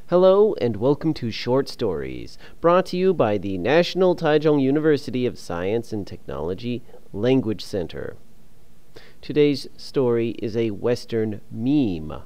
Hello and welcome to Short Stories, brought to you by the National Taichung University of Science and Technology Language Center. Today's story is a Western meme.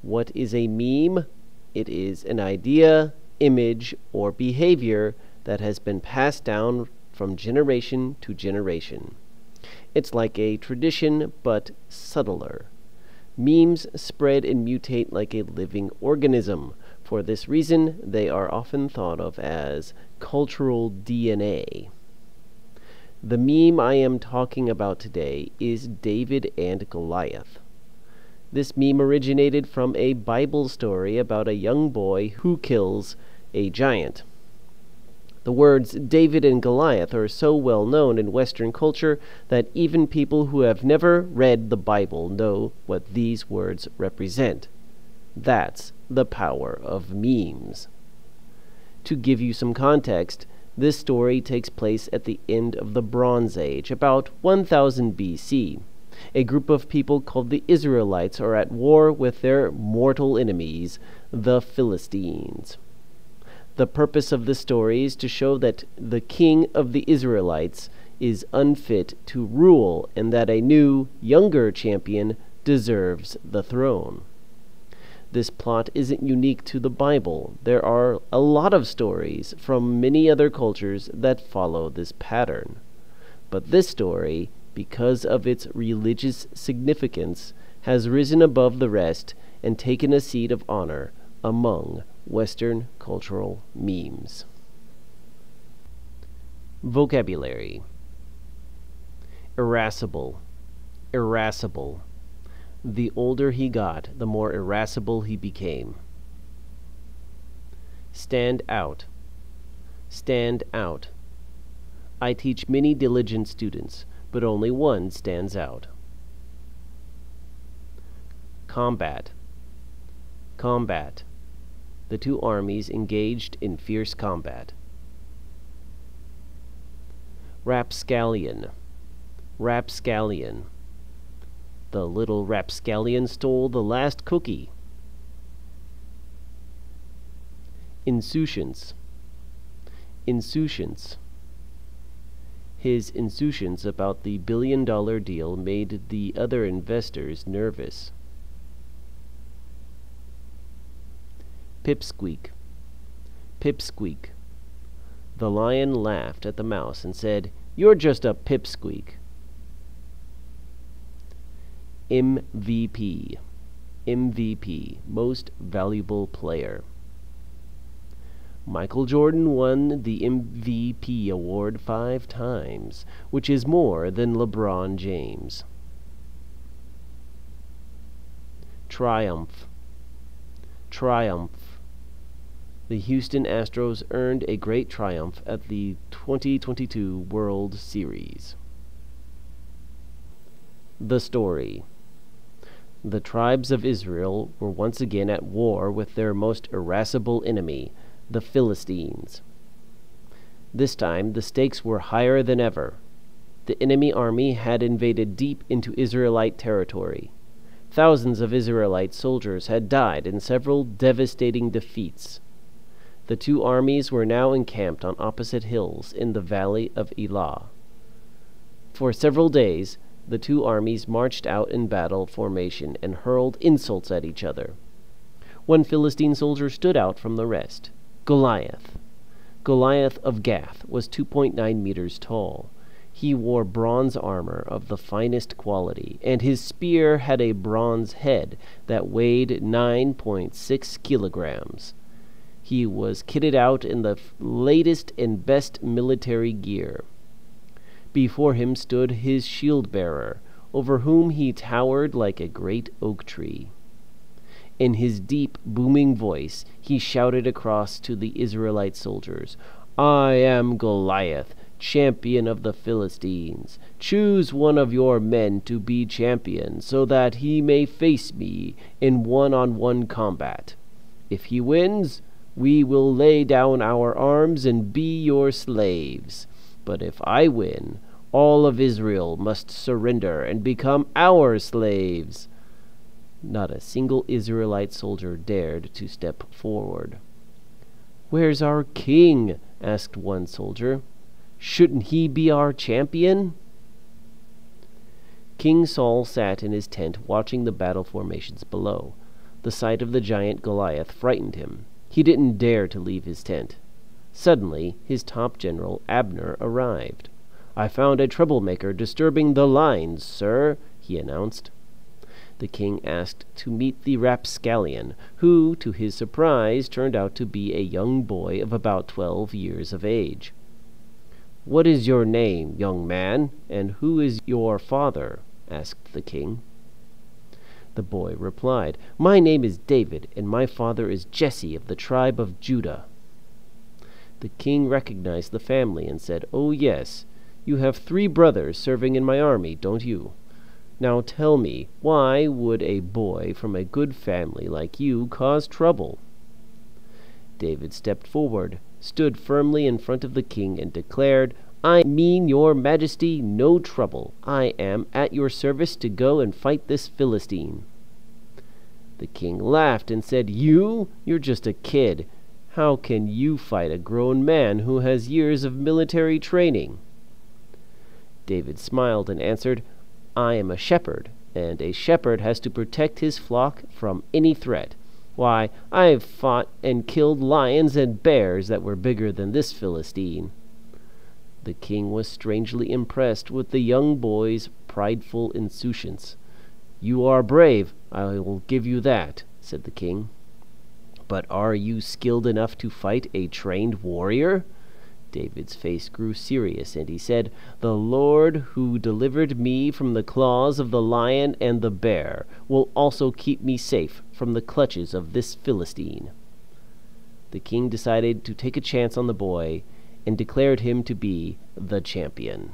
What is a meme? It is an idea, image, or behavior that has been passed down from generation to generation. It's like a tradition, but subtler. Memes spread and mutate like a living organism. For this reason, they are often thought of as cultural DNA. The meme I am talking about today is David and Goliath. This meme originated from a Bible story about a young boy who kills a giant. The words David and Goliath are so well known in Western culture that even people who have never read the Bible know what these words represent. That's the power of memes. To give you some context, this story takes place at the end of the Bronze Age, about 1000 BC. A group of people called the Israelites are at war with their mortal enemies, the Philistines. The purpose of the story is to show that the king of the Israelites is unfit to rule and that a new, younger champion deserves the throne. This plot isn't unique to the Bible. There are a lot of stories from many other cultures that follow this pattern. But this story, because of its religious significance, has risen above the rest and taken a seat of honor among Western cultural memes. Vocabulary: irascible, irascible. The older he got, the more irascible he became. Stand out, stand out. I teach many diligent students, but only one stands out. Combat, combat. The two armies engaged in fierce combat. Rapscallion, rapscallion. The little rapscallion stole the last cookie. Insouciance, insouciance. His insouciance about the billion-dollar deal made the other investors nervous. Pipsqueak, pipsqueak. The lion laughed at the mouse and said, "You're just a pipsqueak." MVP, MVP, Most Valuable Player. Michael Jordan won the MVP award 5 times, which is more than LeBron James. Triumph, triumph. The Houston Astros earned a great triumph at the 2022 World Series. The story. The tribes of Israel were once again at war with their most irascible enemy, the Philistines. This time the stakes were higher than ever. The enemy army had invaded deep into Israelite territory. Thousands of Israelite soldiers had died in several devastating defeats. The two armies were now encamped on opposite hills in the valley of Elah. For several days, the two armies marched out in battle formation and hurled insults at each other. One Philistine soldier stood out from the rest, Goliath. Goliath of Gath was 2.9 meters tall. He wore bronze armor of the finest quality, and his spear had a bronze head that weighed 9.6 kilograms. He was kitted out in the latest and best military gear. Before him stood his shield-bearer, over whom he towered like a great oak tree. In his deep, booming voice, he shouted across to the Israelite soldiers, "I am Goliath, champion of the Philistines. Choose one of your men to be champion, so that he may face me in one-on-one combat. If he wins, we will lay down our arms and be your slaves. But if I win, all of Israel must surrender and become our slaves." Not a single Israelite soldier dared to step forward. "Where's our king?" asked one soldier. "Shouldn't he be our champion?" King Saul sat in his tent watching the battle formations below. The sight of the giant Goliath frightened him. He didn't dare to leave his tent. Suddenly, his top general, Abner, arrived. "I found a troublemaker disturbing the lines, sir," he announced. The king asked to meet the rapscallion, who, to his surprise, turned out to be a young boy of about 12 years of age. "What is your name, young man, and who is your father?" asked the king. The boy replied, "My name is David, and my father is Jesse of the tribe of Judah." The king recognized the family and said, "Oh yes, you have 3 brothers serving in my army, don't you? Now tell me, why would a boy from a good family like you cause trouble?" David stepped forward, stood firmly in front of the king, and declared, "I mean, your majesty, no trouble. I am at your service to go and fight this Philistine." The king laughed and said, You're just a kid. How can you fight a grown man who has years of military training?" David smiled and answered, "I am a shepherd, and a shepherd has to protect his flock from any threat. Why, I have fought and killed lions and bears that were bigger than this Philistine." The king was strangely impressed with the young boy's prideful insouciance. "You are brave, I will give you that," said the king. "But are you skilled enough to fight a trained warrior?" David's face grew serious, and he said, "The Lord who delivered me from the claws of the lion and the bear will also keep me safe from the clutches of this Philistine." The king decided to take a chance on the boy and declared him to be the champion.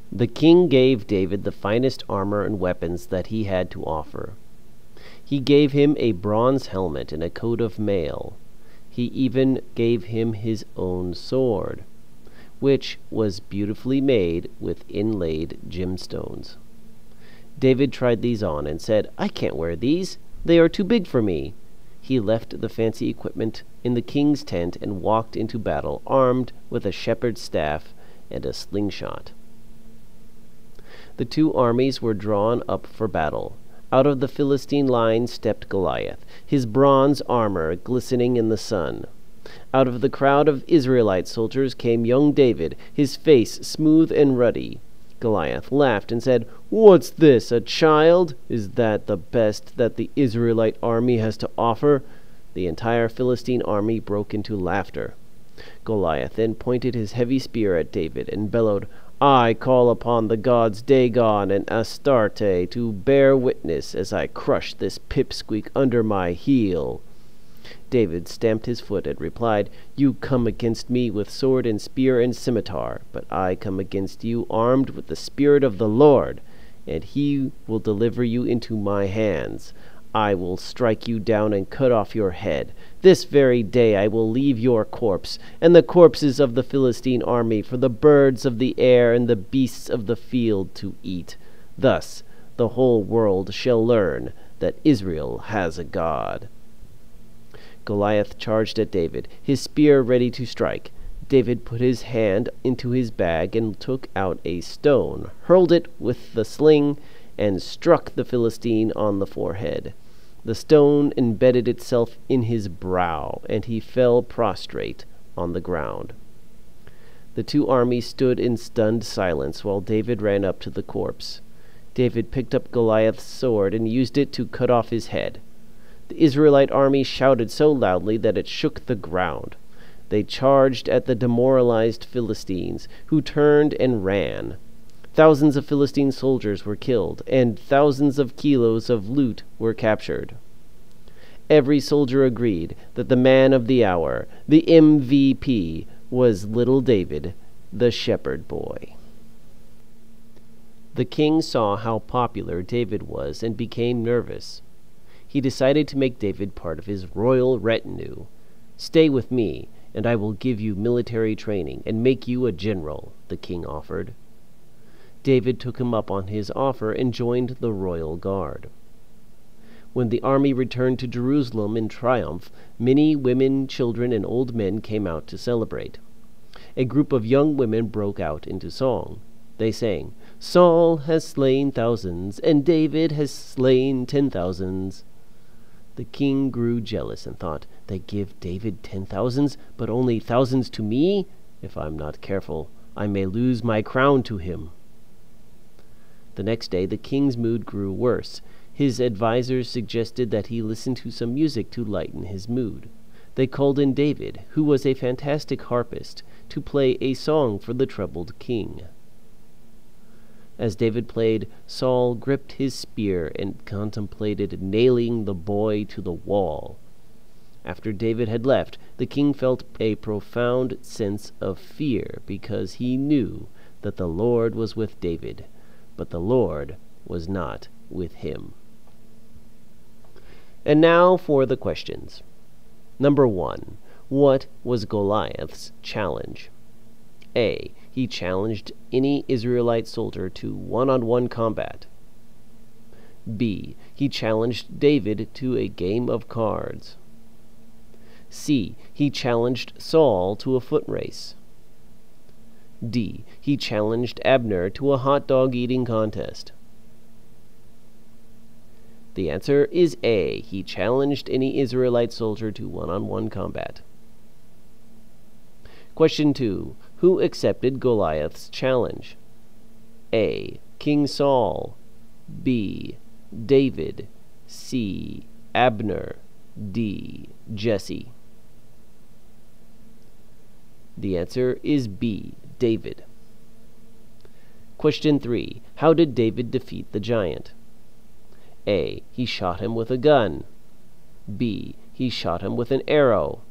The king gave David the finest armor and weapons that he had to offer. He gave him a bronze helmet and a coat of mail. He even gave him his own sword, which was beautifully made with inlaid gemstones. David tried these on and said, "I can't wear these. They are too big for me." He left the fancy equipment in the king's tent and walked into battle armed with a shepherd's staff and a slingshot. The 2 armies were drawn up for battle. Out of the Philistine line stepped Goliath, his bronze armor glistening in the sun. Out of the crowd of Israelite soldiers came young David, his face smooth and ruddy. Goliath laughed and said, "What's this, a child? Is that the best that the Israelite army has to offer?" The entire Philistine army broke into laughter. Goliath then pointed his heavy spear at David and bellowed, "I call upon the gods Dagon and Astarte to bear witness as I crush this pipsqueak under my heel." David stamped his foot and replied, "You come against me with sword and spear and scimitar, but I come against you armed with the Spirit of the Lord, and he will deliver you into my hands. I will strike you down and cut off your head. This very day I will leave your corpse, and the corpses of the Philistine army, for the birds of the air and the beasts of the field to eat. Thus the whole world shall learn that Israel has a God." Goliath charged at David, his spear ready to strike. David put his hand into his bag and took out a stone, hurled it with the sling, and struck the Philistine on the forehead. The stone embedded itself in his brow, and he fell prostrate on the ground. The 2 armies stood in stunned silence while David ran up to the corpse. David picked up Goliath's sword and used it to cut off his head. The Israelite army shouted so loudly that it shook the ground. They charged at the demoralized Philistines, who turned and ran. Thousands of Philistine soldiers were killed, and thousands of kilos of loot were captured. Every soldier agreed that the man of the hour, the MVP, was little David, the shepherd boy. The king saw how popular David was and became nervous. He decided to make David part of his royal retinue. "Stay with me, and I will give you military training and make you a general," the king offered. David took him up on his offer and joined the royal guard. When the army returned to Jerusalem in triumph, many women, children, and old men came out to celebrate. A group of young women broke out into song. They sang, "Saul has slain thousands, and David has slain 10,000s." The king grew jealous and thought, "They give David 10,000s, but only thousands to me? If I'm not careful, I may lose my crown to him." The next day the king's mood grew worse. His advisers suggested that he listen to some music to lighten his mood. They called in David, who was a fantastic harpist, to play a song for the troubled king. As David played, Saul gripped his spear and contemplated nailing the boy to the wall. After David had left, the king felt a profound sense of fear because he knew that the Lord was with David, but the Lord was not with him. And now for the questions. Number 1. What was Goliath's challenge? A. He challenged any Israelite soldier to one-on-one combat. B. He challenged David to a game of cards. C. He challenged Saul to a foot race. D. He challenged Abner to a hot dog eating contest. The answer is A. He challenged any Israelite soldier to one-on-one combat. Question 2. Who accepted Goliath's challenge? A. King Saul. B. David. C. Abner. D. Jesse. The answer is B. David. Question 3. How did David defeat the giant? A. He shot him with a gun. B. He shot him with an arrow.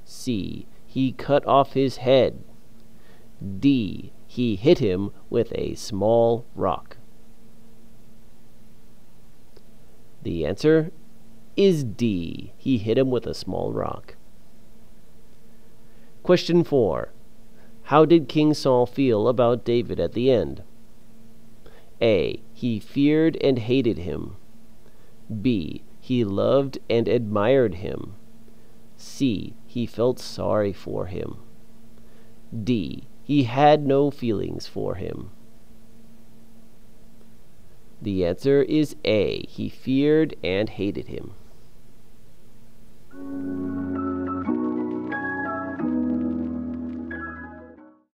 C. He cut off his head. D. He hit him with a small rock. The answer is D. He hit him with a small rock. Question 4. How did King Saul feel about David at the end? A. He feared and hated him. B. He loved and admired him. C. He felt sorry for him. D. He had no feelings for him. The answer is A. He feared and hated him.